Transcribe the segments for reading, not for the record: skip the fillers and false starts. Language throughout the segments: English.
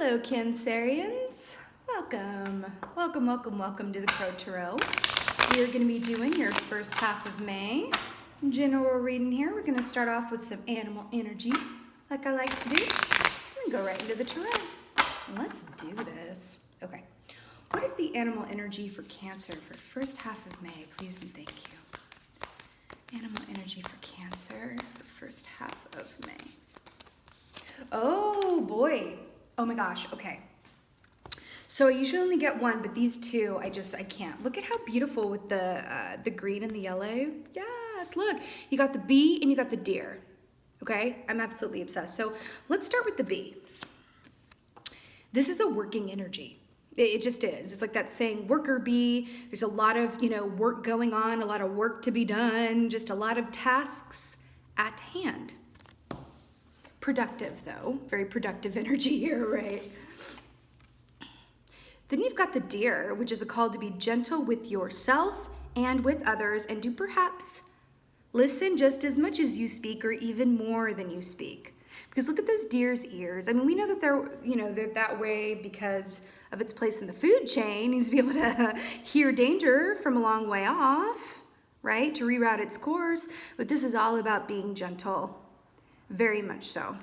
Hello, Cancerians. Welcome. Welcome to the Crow Tarot. We are going to be doing your first half of May. General reading here. We're going to start off with some animal energy, like I like to do, and go right into the tarot. Let's do this. Okay. What is the animal energy for Cancer for first half of May? Please and thank you. Animal energy for Cancer for first half of May. Oh, boy. Oh my gosh, okay. So I usually only get one, but these two, I can't. Look at how beautiful with the green and the yellow. Yes, look, you got the bee and you got the deer. Okay, I'm absolutely obsessed. So let's start with the bee. This is a working energy. It just is. It's like that saying, worker bee. There's a lot of, work going on, a lot of work to be done, just a lot of tasks at hand. Productive though, very productive energy here, right? Then you've got the deer, which is a call to be gentle with yourself and with others, and to perhaps listen just as much as you speak or even more than you speak. Because look at those deer's ears. I mean, we know that they're that way because of its place in the food chain. It needs to be able to hear danger from a long way off, right? To reroute its course. But this is all about being gentle. Very much so.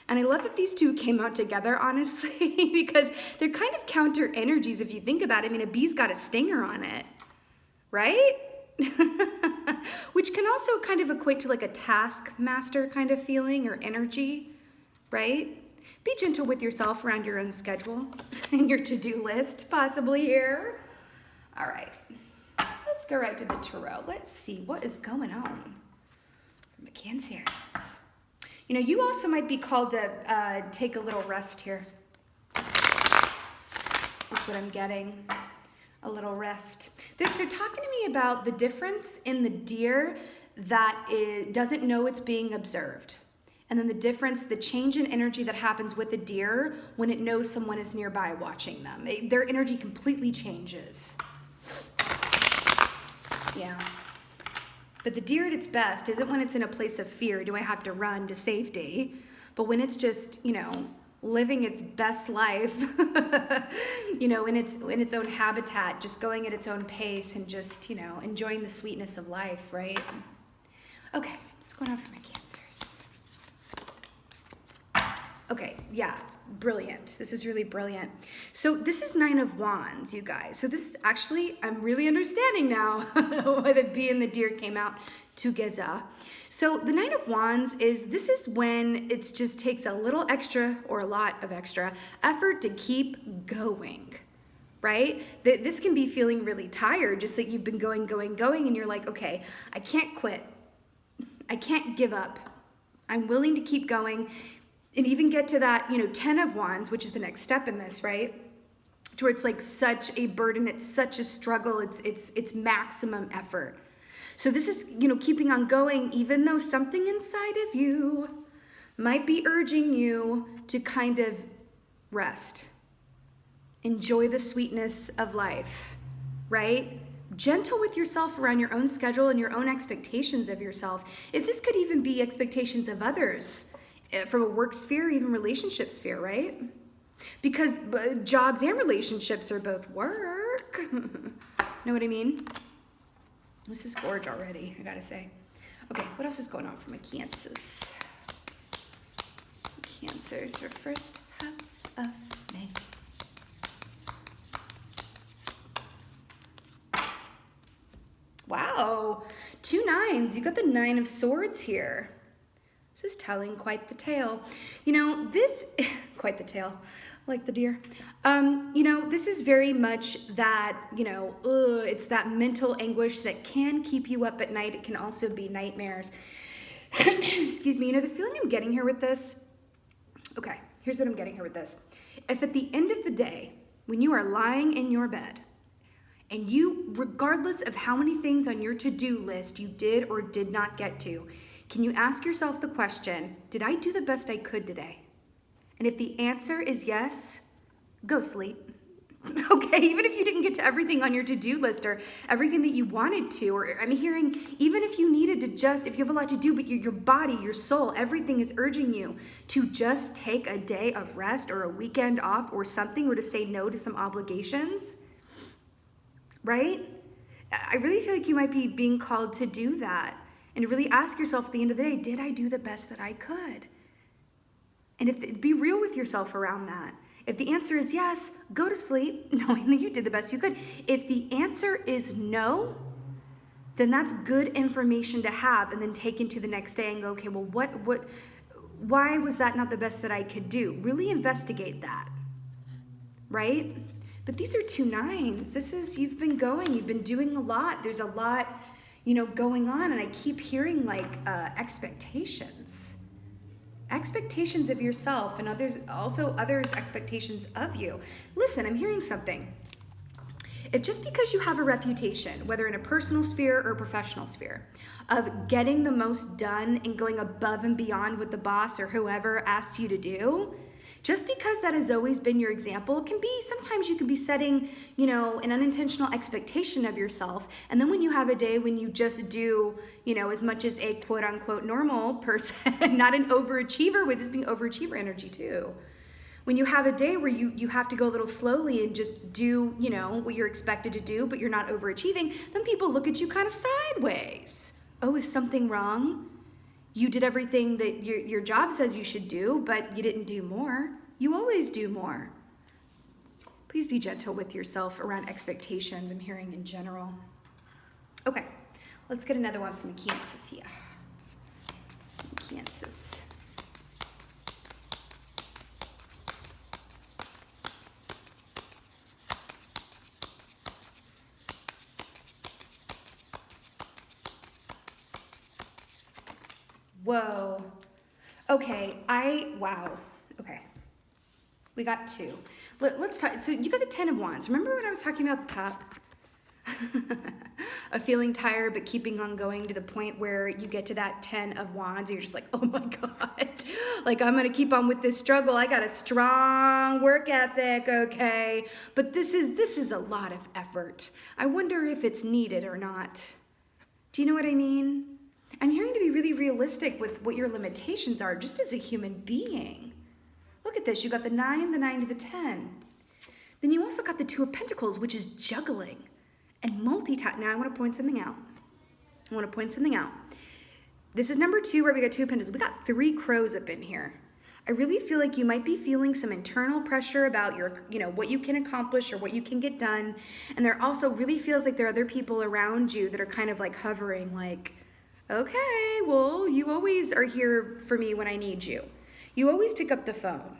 And I love that these two came out together, honestly, because they're kind of counter energies if you think about it. I mean, a bee's got a stinger on it, right? Which can also kind of equate to like a taskmaster kind of feeling or energy, right? Be gentle with yourself around your own schedule and your to-do list, possibly here. All right, let's go right to the tarot. Let's see what is going on. Cancerians. You also might be called to take a little rest here. That's what I'm getting. A little rest. They're talking to me about the difference in the deer that doesn't know it's being observed. And then the change in energy that happens with a deer when it knows someone is nearby watching them. Their energy completely changes. Yeah. But the deer at its best isn't when it's in a place of fear, do I have to run to safety, but when it's just, living its best life, in its own habitat, just going at its own pace and just, enjoying the sweetness of life, right? Okay, what's going on for my Cancers? Okay, yeah, brilliant. This is really brilliant. So this is Nine of Wands, you guys. So this is actually, I'm really understanding now why the bee and the deer came out together. So the Nine of Wands this is when it just takes a little extra or a lot of extra effort to keep going, right? This can be feeling really tired, just like you've been going, and you're like, okay, I can't quit. I can't give up. I'm willing to keep going. And even get to that, 10 of Wands, which is the next step in this, right? To where it's like such a burden, it's such a struggle, it's maximum effort. So this is, keeping on going, even though something inside of you might be urging you to kind of rest. Enjoy the sweetness of life, right? Gentle with yourself around your own schedule and your own expectations of yourself. This could even be expectations of others. From a work sphere, even relationship sphere, right? Because jobs and relationships are both work. Know what I mean? This is gorge already, I gotta say. Okay, what else is going on for my Cancers? Cancers for first half of May. Wow, 2 9s. You got the 9 of Swords here. This is telling quite the tale. Quite the tale, like the deer. This is very much that, it's that mental anguish that can keep you up at night. It can also be nightmares. Excuse me, the feeling I'm getting here with this, okay, here's what I'm getting here with this. If at the end of the day, when you are lying in your bed, and you, regardless of how many things on your to-do list you did or did not get to, can you ask yourself the question, did I do the best I could today? And if the answer is yes, go sleep. Okay, even if you didn't get to everything on your to-do list or everything that you wanted to, or I'm hearing, even if you needed to just, if you have a lot to do, but your body, your soul, everything is urging you to just take a day of rest or a weekend off or something, or to say no to some obligations, right? I really feel like you might be being called to do that and to really ask yourself at the end of the day, did I do the best that I could? And be real with yourself around that. If the answer is yes, go to sleep knowing that you did the best you could. If the answer is no, then that's good information to have and then take into the next day and go, okay, well, why was that not the best that I could do? Really investigate that, right? But these are 2 9s. You've been going, you've been doing a lot. There's a lot, going on, and I keep hearing expectations. Expectations of yourself and others' expectations of you. Listen, I'm hearing something. If just because you have a reputation, whether in a personal sphere or a professional sphere, of getting the most done and going above and beyond what the boss or whoever asks you to do, just because that has always been your example, sometimes you can be setting, an unintentional expectation of yourself. And then when you have a day when you just do, as much as a quote unquote normal person, not an overachiever, with this being overachiever energy too. When you have a day where you have to go a little slowly and just do, what you're expected to do, but you're not overachieving, then people look at you kind of sideways. Oh, is something wrong? You did everything that your job says you should do, but you didn't do more. You always do more. Please be gentle with yourself around expectations, I'm hearing in general. Okay, let's get another one from Kansas here. Kansas. Whoa. Okay, wow. Okay. We got 2. Let's talk. So you got the 10 of Wands. Remember when I was talking about the top? Of feeling tired but keeping on going to the point where you get to that 10 of Wands and you're just like, oh my God. Like, I'm going to keep on with this struggle. I got a strong work ethic, okay? But this is a lot of effort. I wonder if it's needed or not. Do you know what I mean? I'm hearing to be really realistic with what your limitations are just as a human being. Look at this. You got the 9 to the 10. Then you also got the 2 of Pentacles, which is juggling and multitasking. Now I want to point something out. This is number 2 where we got 2 of Pentacles. We got 3 crows up in here. I really feel like you might be feeling some internal pressure about your, what you can accomplish or what you can get done. And there also really feels like there are other people around you that are kind of like hovering, like, okay, well, you always are here for me when I need you. You always pick up the phone.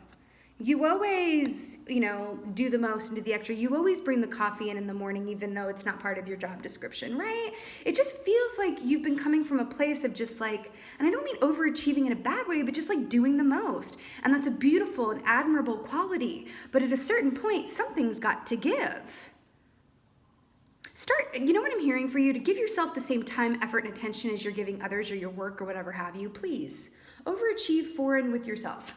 You always, do the most and do the extra. You always bring the coffee in the morning, even though it's not part of your job description, right? It just feels like you've been coming from a place of just like, and I don't mean overachieving in a bad way, but just like doing the most. And that's a beautiful and admirable quality. But at a certain point, something's got to give. You know what I'm hearing for you? To give yourself the same time, effort, and attention as you're giving others or your work or whatever have you, please. Overachieve for and with yourself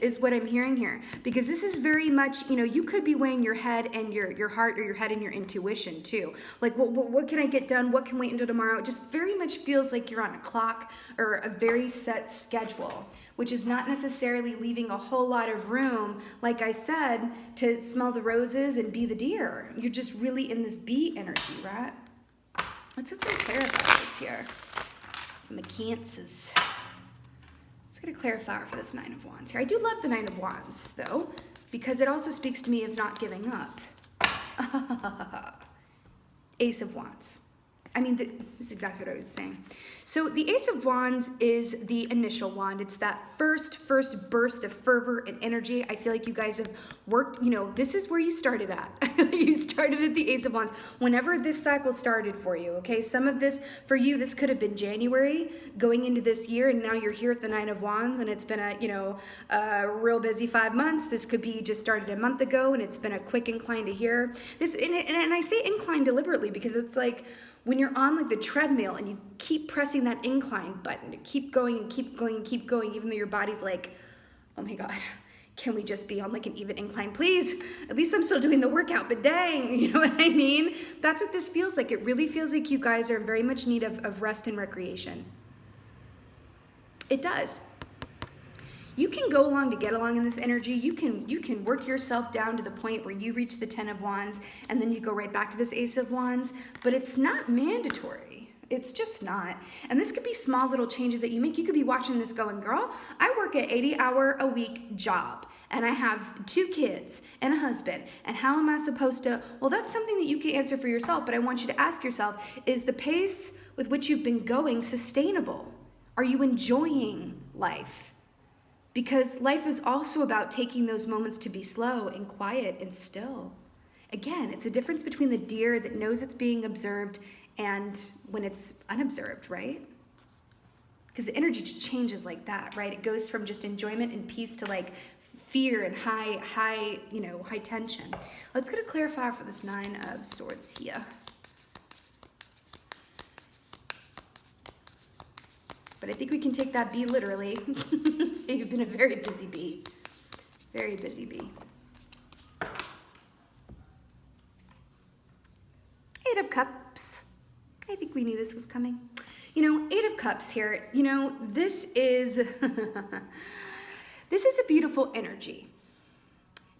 is what I'm hearing here. Because this is very much, you could be weighing your head and your heart, or your head and your intuition too. Like, what can I get done? What can wait until tomorrow? It just very much feels like you're on a clock or a very set schedule, which is not necessarily leaving a whole lot of room, like I said, to smell the roses and be the deer. You're just really in this bee energy, right? Let's get some clarifiers here from the Cancers. Let's get a clarifier for this 9 of Wands here. I do love the 9 of Wands, though, because it also speaks to me of not giving up. Ace of Wands. I mean, this is exactly what I was saying. So the Ace of Wands is the initial wand. It's that first burst of fervor and energy. I feel like you guys have worked, this is where you started at. You started at the Ace of Wands. Whenever this cycle started for you, okay? Some of this, for you, this could have been January going into this year, and now you're here at the 9 of Wands, and it's been a real busy 5 months. This could be just started a month ago, and it's been a quick incline to here. And I say incline deliberately because it's like, when you're on like the treadmill and you keep pressing that incline button to keep going and keep going and keep going, even though your body's like, oh my God, can we just be on like an even incline, please? At least I'm still doing the workout, but dang, you know what I mean? That's what this feels like. It really feels like you guys are in very much need of rest and recreation. It does. You can go along to get along in this energy. You can work yourself down to the point where you reach the 10 of Wands and then you go right back to this Ace of Wands, but it's not mandatory. It's just not. And this could be small little changes that you make. You could be watching this going, girl, I work an 80-hour-a-week job and I have 2 kids and a husband. And how am I supposed to? Well, that's something that you can answer for yourself, but I want you to ask yourself, is the pace with which you've been going sustainable? Are you enjoying life? Because life is also about taking those moments to be slow and quiet and still. Again, it's a difference between the deer that knows it's being observed and when it's unobserved, right? Because the energy changes like that, right? It goes from just enjoyment and peace to like fear and high tension. Let's get a clarifier for this 9 of Swords here. But I think we can take that bee literally. So you've been a very busy bee. Very busy bee. 8 of Cups. I think we knew this was coming. You know, 8 of Cups here, you know, this is, this is a beautiful energy.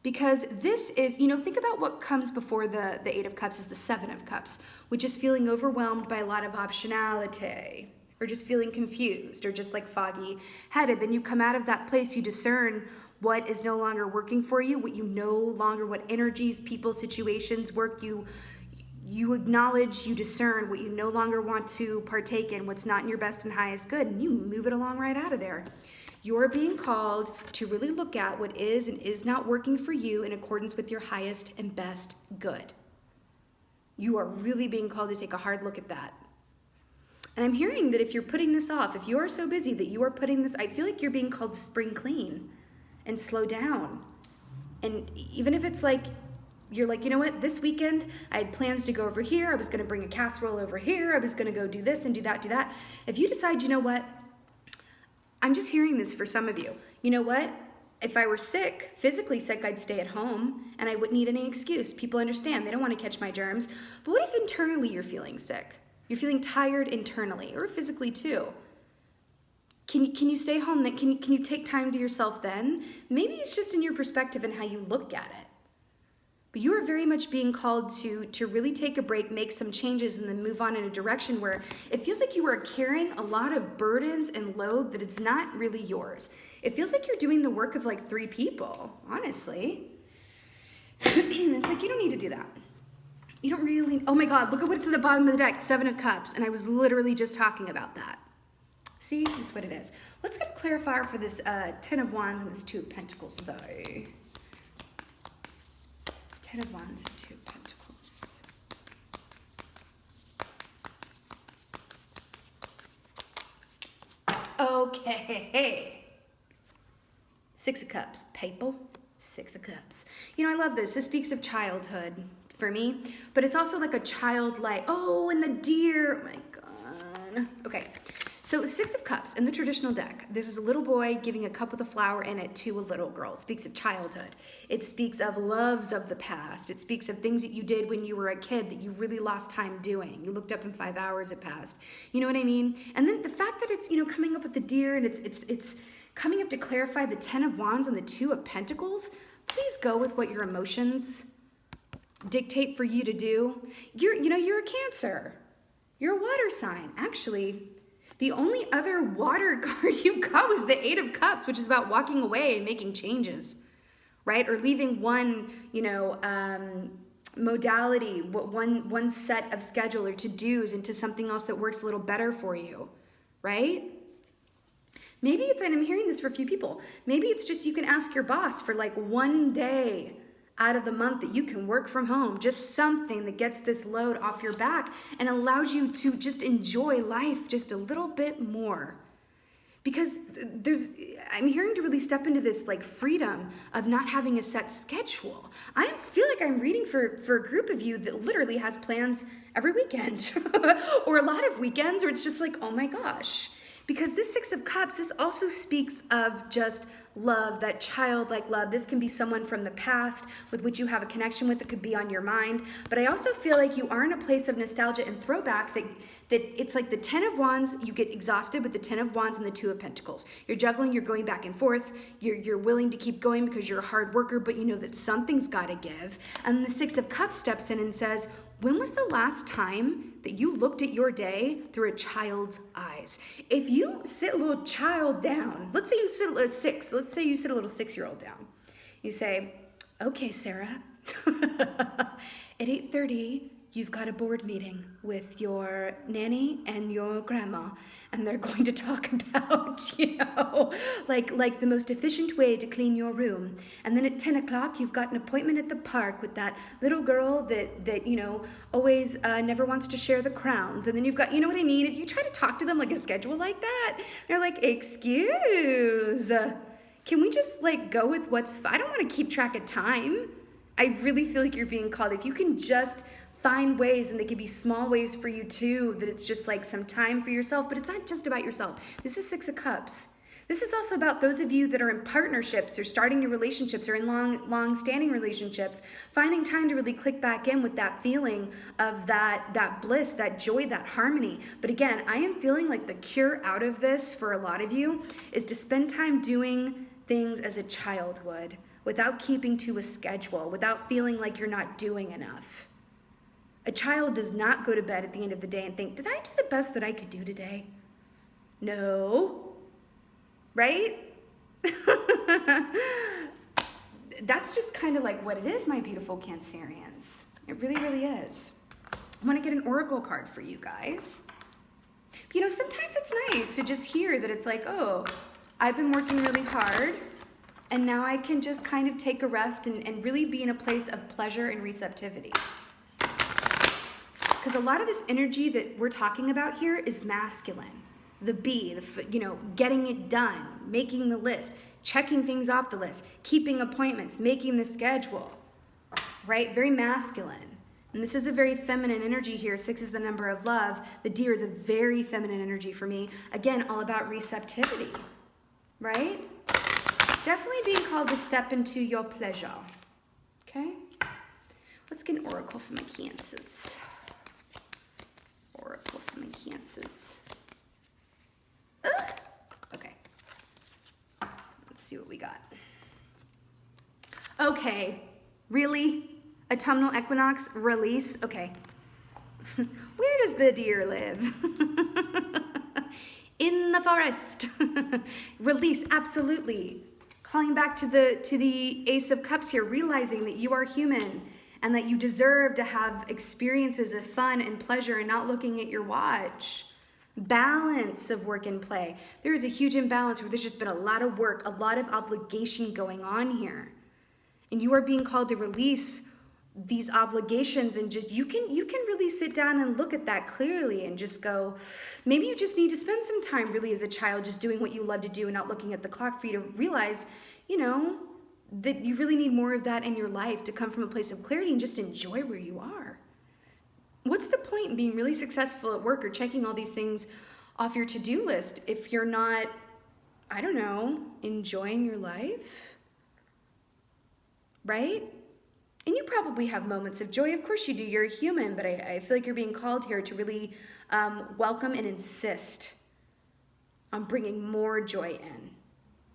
Because this is, you know, think about what comes before the 8 of Cups is the 7 of Cups, which is feeling overwhelmed by a lot of optionality, or just feeling confused, or just like foggy headed. Then you come out of that place, you discern what is no longer working for you, what energies, people, situations work, you acknowledge, you discern what you no longer want to partake in, what's not in your best and highest good, and you move it along right out of there. You're being called to really look at what is and is not working for you in accordance with your highest and best good. You are really being called to take a hard look at that. And I'm hearing that if you're putting this off, if you are so busy that you are putting this, I feel like you're being called to spring clean and slow down. And even if it's like, you're like, you know what, this weekend I had plans to go over here. I was going to bring a casserole over here. I was going to go do this and do that, do that. If you decide, you know what, I'm just hearing this for some of you. You know what? If I were sick, physically sick, I'd stay at home and I wouldn't need any excuse. People understand. They don't want to catch my germs. But what if internally you're feeling sick? You're feeling tired internally or physically too. Can you stay home? Can you take time to yourself then? Maybe it's just in your perspective and how you look at it. But you are very much being called to really take a break, make some changes, and then move on in a direction where it feels like you are carrying a lot of burdens and load that it's not really yours. It feels like you're doing the work of like 3 people, honestly. It's like, you don't need to do that. You don't really, oh my God, look at what's at the bottom of the deck, 7 of Cups, and I was literally just talking about that. See, that's what it is. Let's get a clarifier for this 10 of Wands and this 2 of Pentacles, though. 10 of Wands and 2 of Pentacles. Okay. 6 of Cups. People. 6 of Cups. You know, I love this. This speaks of childhood for me, but it's also like a childlike, oh, and the deer. Oh my God. Okay. So 6 of Cups in the traditional deck, this is a little boy giving a cup with a flower in it to a little girl. It speaks of childhood. It speaks of loves of the past. It speaks of things that you did when you were a kid that you really lost time doing. You looked up and 5 hours had passed. You know what I mean? And then the fact that it's, you know, coming up with the deer and it's coming up to clarify the 10 of Wands and the 2 of Pentacles, please go with what your emotions dictate for you to do. You're a Cancer. You're a water sign, actually. The only other water card you got was the 8 of Cups, which is about walking away and making changes, right? Or leaving one, modality, one set of schedule or to-dos into something else that works a little better for you, right? Maybe it's, and I'm hearing this for a few people, maybe it's just you can ask your boss for like one day out of the month that you can work from home, just something that gets this load off your back and allows you to just enjoy life just a little bit more. Because I'm hearing to really step into this like freedom of not having a set schedule. I feel like I'm reading for a group of you that literally has plans every weekend or a lot of weekends, or it's just like, oh my gosh. Because this Six of Cups, this also speaks of just love, that childlike love. This can be someone from the past with which you have a connection with that could be on your mind. But I also feel like you are in a place of nostalgia and throwback that it's like the Ten of Wands, you get exhausted with the Ten of Wands and the Two of Pentacles. You're juggling, you're going back and forth, you're willing to keep going because you're a hard worker, but you know that something's got to give. And the Six of Cups steps in and says, when was the last time that you looked at your day through a child's eyes? If you sit a little child down, let's say you sit a little 6-year-old down. You say, okay, Sarah, at 8:30, you've got a board meeting with your nanny and your grandma, and they're going to talk about, like the most efficient way to clean your room. And then at 10 o'clock, you've got an appointment at the park with that little girl that always never wants to share the crowns. And then you've got, you know what I mean? If you try to talk to them like a schedule like that, they're like, excuse, can we just go with I don't want to keep track of time. I really feel like you're being called. If you can just find ways, and they can be small ways for you too, that it's just like some time for yourself, but it's not just about yourself. This is Six of Cups. This is also about those of you that are in partnerships or starting new relationships or in long-standing relationships, finding time to really click back in with that feeling of that bliss, that joy, that harmony. But again, I am feeling like the cure out of this for a lot of you is to spend time doing things as a child would, without keeping to a schedule, without feeling like you're not doing enough. A child does not go to bed at the end of the day and think, did I do the best that I could do today? No. Right? That's just kind of like what it is, my beautiful Cancerians. It really, really is. I want to get an oracle card for you guys. Sometimes it's nice to just hear that it's like, oh, I've been working really hard, and now I can just kind of take a rest and really be in a place of pleasure and receptivity. Because a lot of this energy that we're talking about here is masculine. The bee, getting it done, making the list, checking things off the list, keeping appointments, making the schedule, right? Very masculine. And this is a very feminine energy here. 6 is the number of love. The deer is a very feminine energy for me. Again, all about receptivity, right? Definitely being called to step into your pleasure, okay? Let's get an oracle for my Cancers. Oracle for my Cancers. Okay. Let's see what we got. Okay. Really? Autumnal equinox release? Okay. Where does the deer live? In the forest. Release, absolutely. Calling back to the Ace of Cups here, realizing that you are human and that you deserve to have experiences of fun and pleasure and not looking at your watch. Balance of work and play. There is a huge imbalance where there's just been a lot of work, a lot of obligation going on here. And you are being called to release these obligations, and just you can really sit down and look at that clearly and just go, maybe you just need to spend some time really as a child just doing what you love to do and not looking at the clock for you to realize, that you really need more of that in your life to come from a place of clarity and just enjoy where you are. What's the point in being really successful at work or checking all these things off your to-do list if you're not, enjoying your life? Right? And you probably have moments of joy. Of course you do. You're a human, but I feel like you're being called here to really welcome and insist on bringing more joy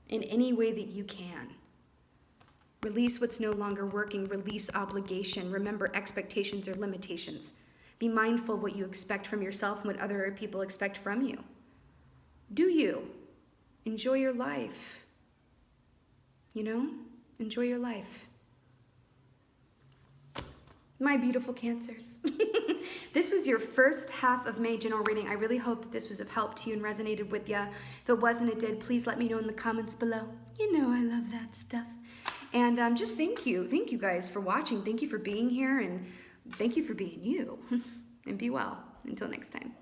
in any way that you can. Release what's no longer working. Release obligation. Remember, expectations are limitations. Be mindful of what you expect from yourself and what other people expect from you. Do you? Enjoy your life. Enjoy your life. My beautiful Cancers. This was your first half of May general reading. I really hope that this was of help to you and resonated with you. If it wasn't, it did. Please let me know in the comments below. I love that stuff. And just thank you. Thank you guys for watching. Thank you for being here, and thank you for being you. And be well. Until next time.